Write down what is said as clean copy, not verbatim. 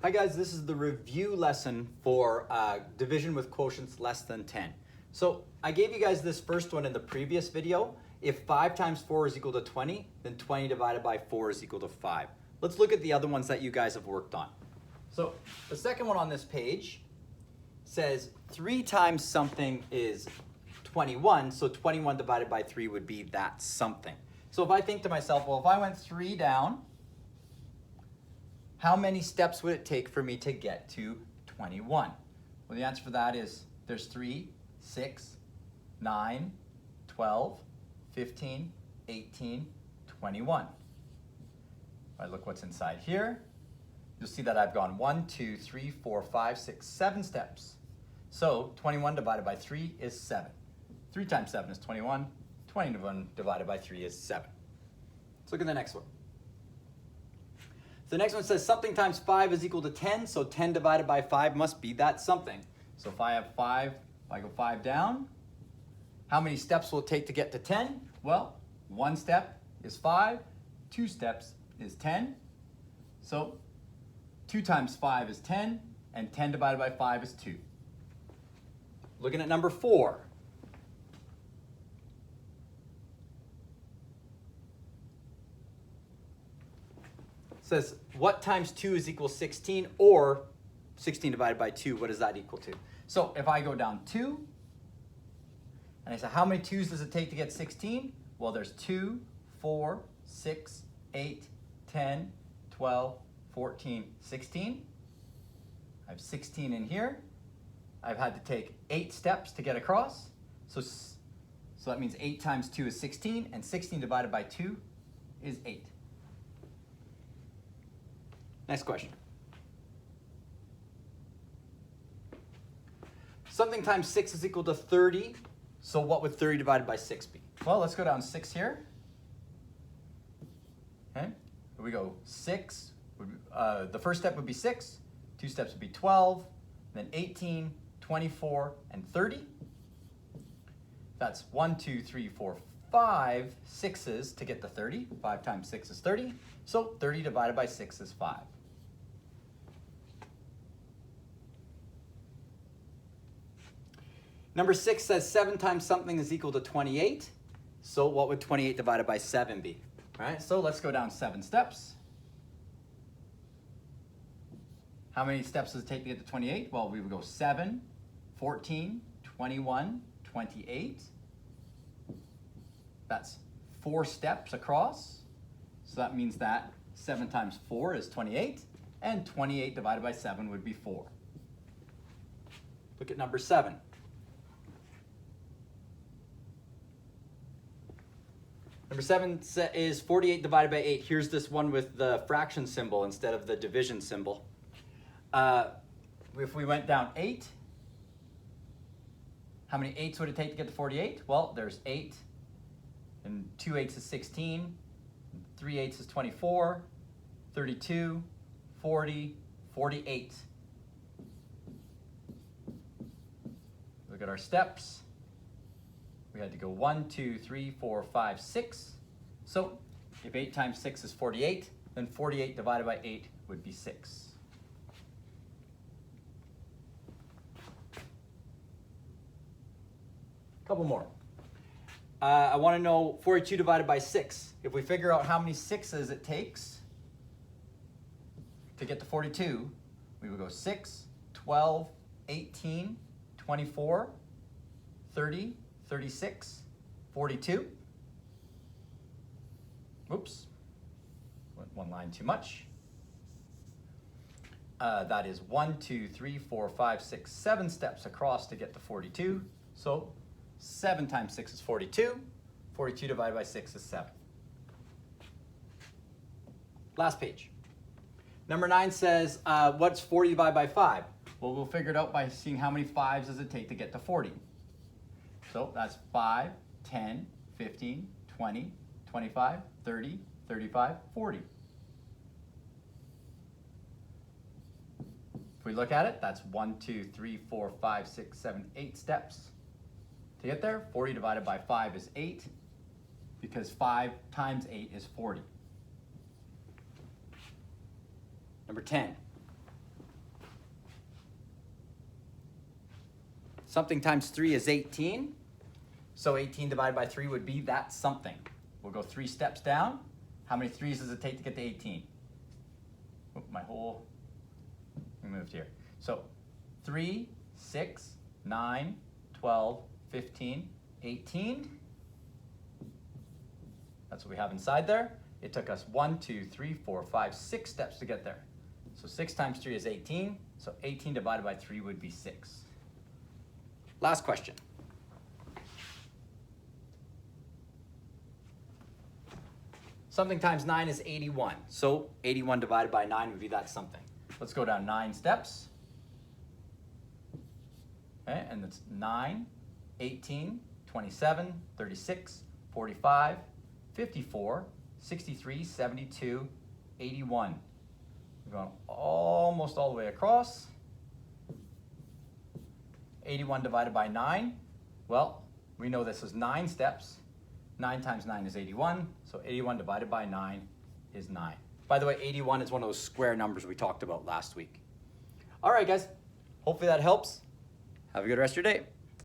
Hi guys, this is the review lesson for division with quotients less than 10. So I gave you guys this first one in the previous video. If 5 times 4 is equal to 20, then 20 divided by 4 is equal to 5. Let's look at the other ones that you guys have worked on. So the second one on this page says 3 times something is 21, so 21 divided by 3 would be that something. So if I think to myself, well, if I went 3 down, how many steps would it take for me to get to 21? Well, the answer for that is there's 3, 6, 9, 12, 15, 18, 21. If I look what's inside here, you'll see that I've gone 1, 2, 3, 4, 5, 6, 7 steps. So 21 divided by 3 is 7. 3 times 7 is 21. 21 divided by 3 is 7. Let's look at the next one. The next one says something times 5 is equal to 10, so 10 divided by 5 must be that something. So if I have 5, if I go 5 down, how many steps will it take to get to 10? Well, 1 step is 5, 2 steps is 10. So 2 times 5 is 10, and 10 divided by 5 is 2. Looking at number 4. Says what times 2 is equal to 16, or 16 divided by 2, what is that equal to? So if I go down 2, and I say how many 2's does it take to get 16? Well, there's 2, 4, 6, 8, 10, 12, 14, 16. I have 16 in here. I've had to take 8 steps to get across. So that means 8 times 2 is 16, and 16 divided by 2 is 8. Next question. Something times 6 is equal to 30. So what would 30 divided by 6 be? Well, let's go down 6 here. Okay, here we go. 6, the first step would be 6. 2 steps would be 12, then 18, 24, and 30. That's 1, 2, 3, 4, 5 sixes to get to 30. 5 times 6 is 30. So 30 divided by 6 is 5. Number 6 says 7 times something is equal to 28. So what would 28 divided by 7 be? All right, so let's go down 7 steps. How many steps does it take to get to 28? Well, we would go 7, 14, 21, 28. That's 4 steps across. So that means that 7 times 4 is 28, and 28 divided by 7 would be 4. Look at number 7. Number 7 is 48 divided by 8. Here's this one with the fraction symbol instead of the division symbol. If we went down 8, how many 8s would it take to get to 48? Well, there's 8, and 2 8s is 16, 3 8s is 24, 32, 40, 48. Look at our steps. We had to go 1, 2, 3, 4, 5, 6. So if 8 times 6 is 48, then 48 divided by 8 would be 6. Couple more. I want to know 42 divided by 6. If we figure out how many 6's it takes to get to 42, we would go 6, 12, 18, 24, 30, 36, 42. Oops, went 1 line too much. That is 1, 2, 3, 4, 5, 6, 7 steps across to get to 42. So 7 times 6 is 42. 42 divided by 6 is 7. Last page. Number 9 says, what's 40 divided by 5? Well, we'll figure it out by seeing how many 5's does it take to get to 40. So that's 5, 10, 15, 20, 25, 30, 35, 40. If we look at it, that's 1, 2, 3, 4, 5, 6, 7, 8 steps. To get there, 40 divided by 5 is 8, because 5 times 8 is 40. Number 10. Something times 3 is 18. So 18 divided by 3 would be that something. We'll go 3 steps down. How many 3's does it take to get to 18? Oh, my whole thing moved here. So 3, 6, 9, 12, 15, 18. That's what we have inside there. It took us 1, 2, 3, 4, 5, 6 steps to get there. So 6 times 3 is 18. So 18 divided by 3 would be 6. Last question. Something times 9 is 81. So 81 divided by 9 would be that something. Let's go down 9 steps. Okay, and it's 9, 18, 27, 36, 45, 54, 63, 72, 81. We're going almost all the way across. 81 divided by 9. Well, we know this is 9 steps. 9 times 9 is 81. So 81 divided by 9 is 9. By the way, 81 is one of those square numbers we talked about last week. All right, guys. Hopefully that helps. Have a good rest of your day.